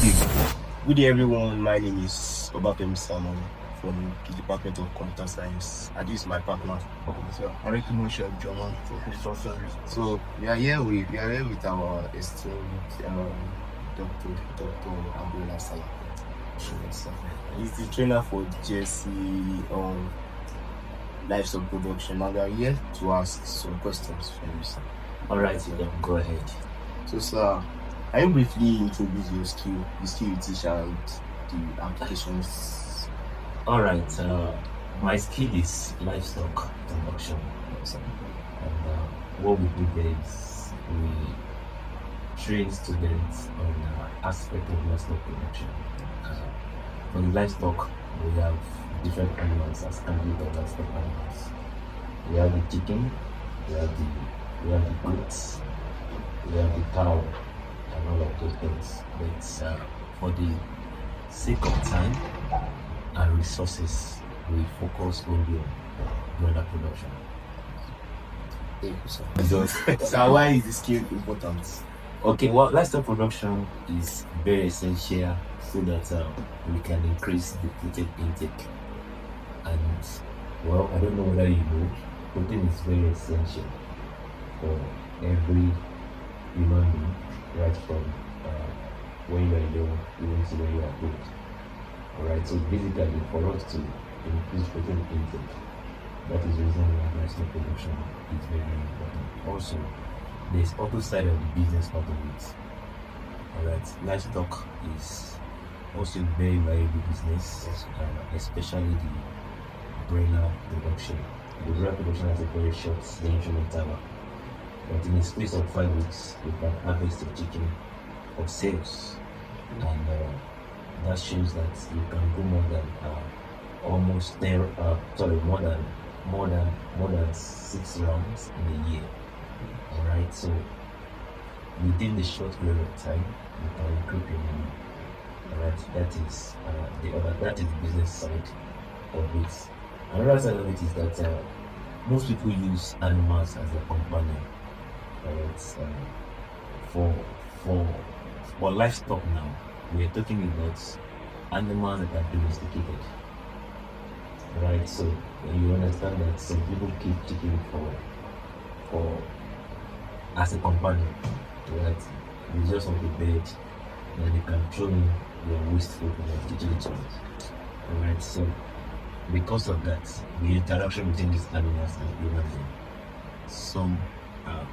Okay. Good day, everyone. My name is Obafemi Salmon from the Department of Computer Science. And this is my partner. So, Arikumusha Joma for Crystal Service. So we are here with our esteemed Dr. Abdullah Salah. He's the trainer for GSC livestock production. And we are here to ask some questions from you, sir. All right, go ahead. So, sir, can you briefly introduce the skill you teach, and the applications? All right, my skill is livestock production. And what we do there is we train students on aspect of livestock production. For the livestock, we have different animals as candidate of livestock animals. We have the chicken, we have the goats, we have the cow, and all of those things. But for the sake of time and resources, we focus only on broiler production. Thank you, sir. So why is the skill important? Okay, well, livestock production is very essential so that we can increase the protein intake. And well, I don't know whether you know, protein is very essential for every human being, right from when you are young even to when you are old. Alright, so basically for us to increase protein intake, that is the reason why livestock production is very, very important. Also, there's also side of the business part of it. Alright, livestock is also a very, very good business, especially the broiler production. The broiler production has a very short gestation interval. But in the space of 5 weeks, you can harvest a chicken for sales, and that shows that you can do more than more than 6 rounds in a year. All right, so within the short period of time, you can recoup your money. All right, that is the business side of it. Another side of it is that most people use animals as a companion. For livestock now, we are talking about animals that are domesticated. Right, so you understand that some people keep chicken for as a companion, right? It's just on the bed, and they can throw in their waste food in their kitchen toilet. Alright, so because of that, the interaction between these animals and human beings, some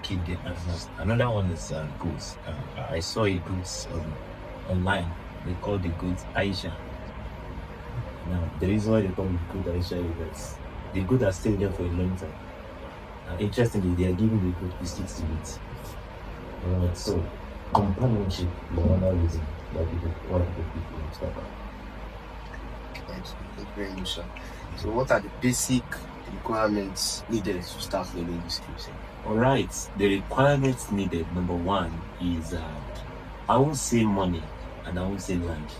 keep their animals. Another one is goats. I saw a goat online. They call the goat Aisha. Now, the reason why they call it goat Aisha is that the goat are staying there for a long time. Interestingly, they are giving the goat biscuits to eat. Alright, so companionship is another reason why people keep livestock. Thank you very much, sir. So what are the basic requirements needed to start learning this skill? Alright, the requirements needed, number one is I won't say money and I won't say land.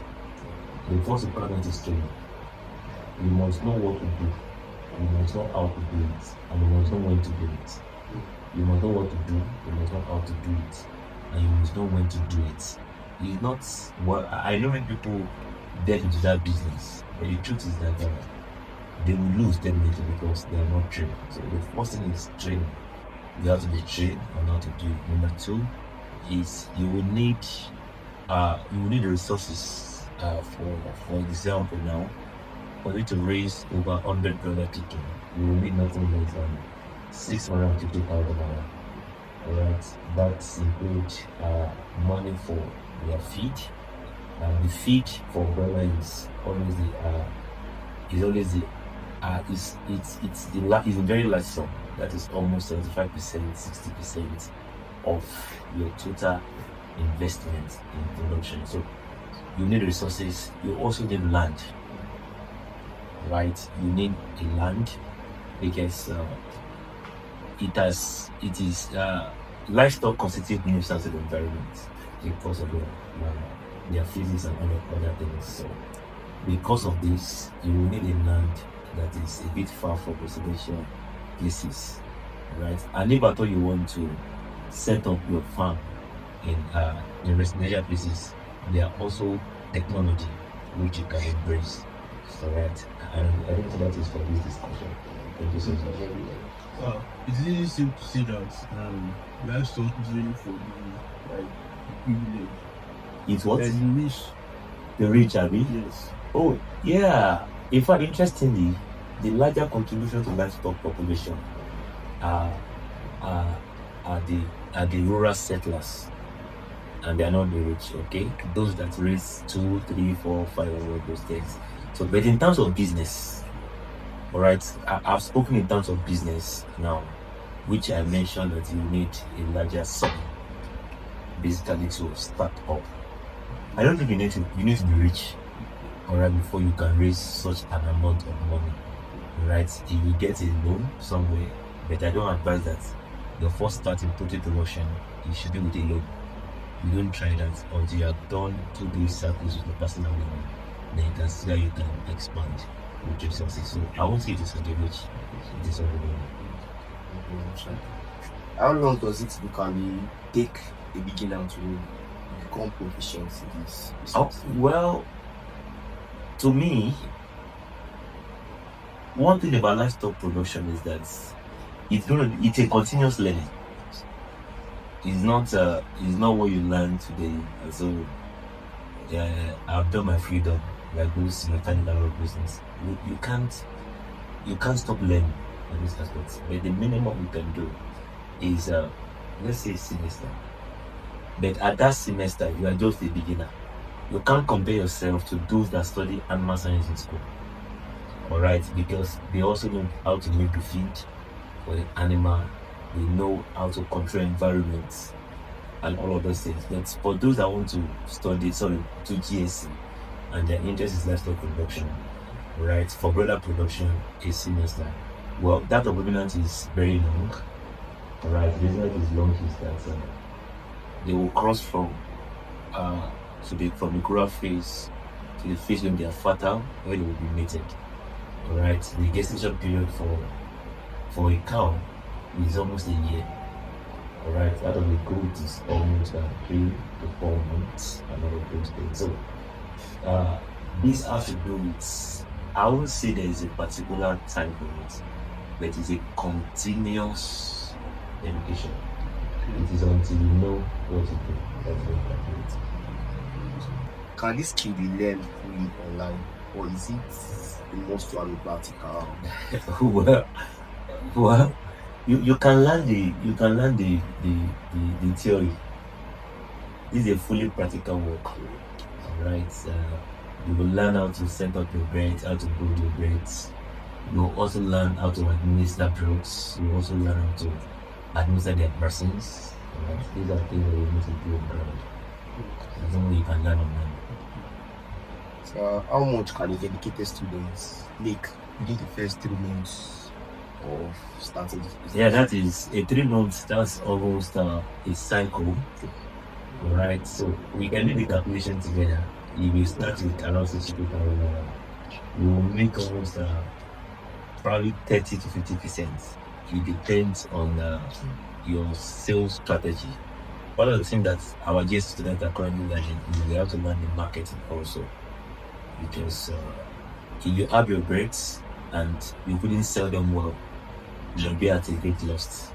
The first requirement is training. You must know what to do, you must know how to do it, and you must know when to do it. You must know what to do, you must know how to do it, and you must know when to do it. It's not what I know when people get into that business, but the truth is that they will lose definitely because they are not trained. So the first thing is training. You have to be trained on how to do it. Number two is you will need the resources. For example, now for you to raise over 100 broiler chicken, you will need nothing less than 650,000 naira. Alright, that includes money for their feed. The feed for broiler is always a very large sum. That is almost 75%, 60% of your total investment in production. So you need resources. You also need land, right? You need a land because livestock constitute nuisance of the environment because of their physics and other things. So because of this, you will need a land that is a bit far from residential places, right? And if at all you want to set up your farm in residential places, there are also technology which you can embrace. Alright. And I think that is for this discussion. Thank you so much. It's easy to see that livestock is really for the privilege. It's what? There's rich. The rich, Abby? Yes. Oh, yeah. In fact, interestingly, the larger contribution to livestock population are the rural settlers, and they are not the rich. Okay, those that raise 2, 3, 4, 5 of those things. So, but in terms of business, all right, I've spoken in terms of business now, which I mentioned that you need a larger sum basically to start up. I don't think you need to be rich, all right, before you can raise such an amount of money, right? If you get a loan somewhere, but I don't advise that your first start in poultry production, you should be with a loan. You don't try that until you have done 2-3 cycles with your personal loan. Then you can see how you can expand with resources. So I won't say it is for the rich, it is for the loan. How long does it typically take a beginner to become proficient in this business? Well, to me, one thing about livestock production is that it's a continuous learning. It's not what you learn today. So I've done my freedom, like those mechanical business. You can't stop learning in this aspect. But the minimum you can do is let's say semester. But at that semester, you are just a beginner. You can't compare yourself to those that study animal science in school. Alright, because they also know how to make the feed for the animal, they know how to control environments and all of those things. But for those that want to study, to GSC, and their interest is livestock production, right? For broiler production, a semester. Well, that commitment is very long. Alright, the reason it is long is that they will cross from the growth phase to the phase when they are fertile, where they will be mated. Alright, the gestation period for a cow is almost a year. Alright, out of the goat is almost 3 to 4 months, and all of those things. So this has to do with, I won't say there is a particular time for it, but it's a continuous education. It is until you know what to do. That's what you do it. Can this skill be learned fully online, or is it the most to have a practical? well, you can learn the theory. This is a fully practical work. Alright, you will learn how to set up your birds, how to grow your birds. You will also learn how to administer drugs. You will also learn how to administer their vaccines. Right? These are things that you need to do on ground. There's no way you can learn on them. So how much can a dedicated student make within the first 3 months of starting this business? Yeah, that is a 3 months. That's almost a cycle. Alright, so we can do the calculation together. If we start with around 60,000, we will make almost probably 30 to 50%. It depends on your sales strategy. One of the things that our GS students are currently learning is they have to learn the marketing also. Because if you have your birds and you couldn't sell them well, you'll be at a great loss.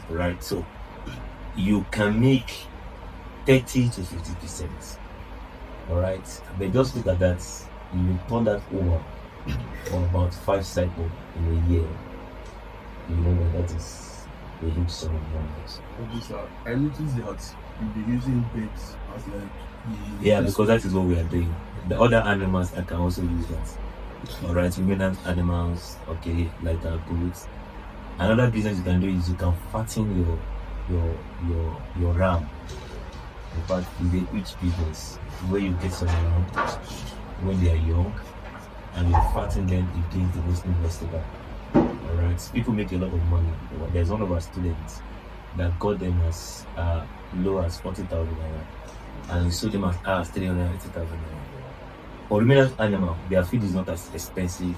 Right? So you can make 30 to 50%. Alright? But just look at that. You turn that over for about 5 cycles in a year. You know that is a huge sum of numbers. Okay, sir. I noticed that you'll be using beds as like yeah, because that is what we are doing. The other animals I can also use that. Alright, ruminant animals, okay, like our goats. Another business you can do is you can fatten your ram. In fact, it's a huge business where you get some ram when they are young and you fatten them against the Muslim festival. Alright, people make a lot of money. There's one of our students that got them as low as 40,000 naira, and we sold them as high as 380,000 naira. For ruminant animal, their feed is not as expensive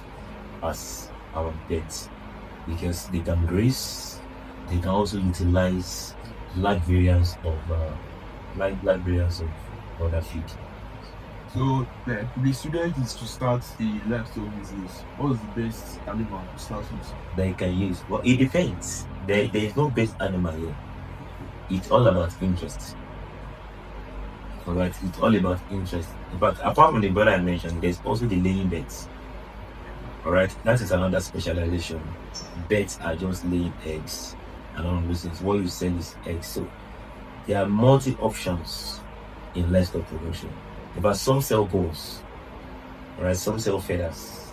as our pets because they can graze. They can also utilize large variants of other feed. So, like, the student is to start a livestock business. What's the best animal to start with? They can use. Well, it depends. There is no best animal here. It's all about interest. Alright, it's all about interest. But apart from the brother I mentioned, there's also the laying beds. Alright, that is another specialization. Beds are just laying eggs and all of those things. What you sell is eggs. So there are multi options in livestock production. But some sell bones, alright, some sell feathers,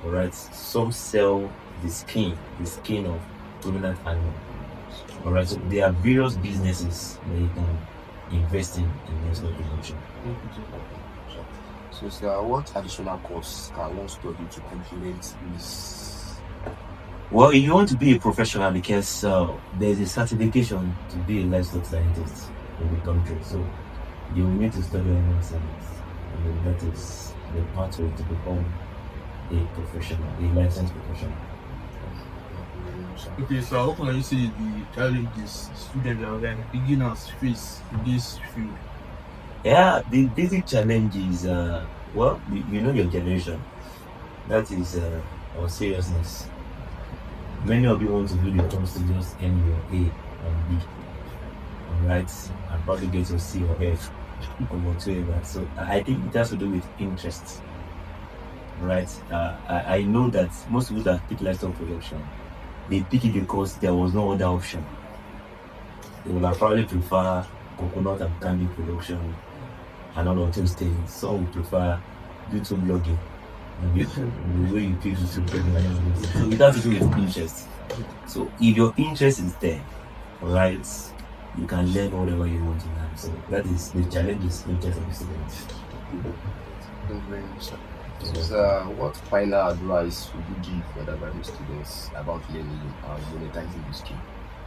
alright, some sell the skin of dominant animal. Alright, so there are various businesses that you can invest in livestock production. So, sir, what additional costs can one study to complement this? Well, if you want to be a professional, because there's a certification to be a livestock scientist in the country, so you will need to study animal science, and that is the pathway to become a professional, a licensed professional. Okay, so how can you see the challenges students and beginners face in this field? Yeah, the basic challenge is, well, you know your generation. That is our seriousness. Many of you want to do the course to just end your A and B, alright, and probably get your C or F or whatever. So I think it has to do with interest, right? I know that most people that pick livestock production, they pick it because there was no other option. They will probably prefer coconut and candy production and all of those things. Some would prefer YouTube blogging. The way you pick YouTube blogging. So it has to do with interest. So if your interest is there, right, you can learn whatever you want to learn. So that is the challenge, is interest of the students. Thank you very much, sir. So, sir, what final advice would you give for the graduate students about learning and monetizing this skill?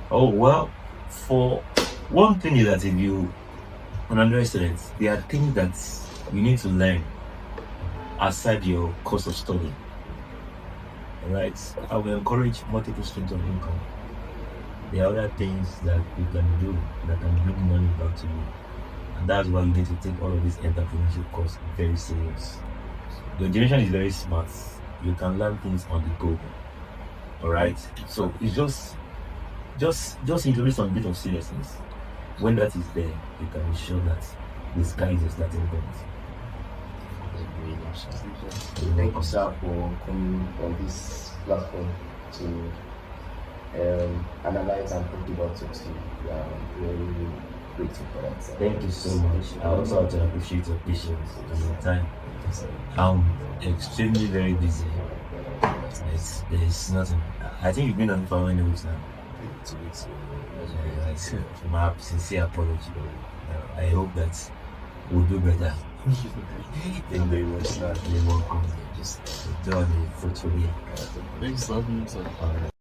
Oh, well, for one thing is that if you, an undergraduate student, there are things that you need to learn aside your course of study. Right? I will encourage multiple streams of income. There are other things that you can do that can bring money back to you. And that's why you need to take all of this entrepreneurship course very serious. Your generation is very smart. You can learn things on the go. Alright? So it's just introduce some bit of seriousness. When that is there, you can be sure that the sky is a starting point. Thank you very much, sir. Thank you, sir, for coming on this platform to analyze and talk about it. We are very grateful for that, sir. Thank you so much. I also have to appreciate your patience and your time. I'm extremely very busy. There's nothing. I think you've been on for how many weeks now? 2 weeks. My sincere apology. I hope that we'll do better. Thank you very much, sir. You're welcome. Just Do it fruitfully. Thanks for having me, sir. Alright.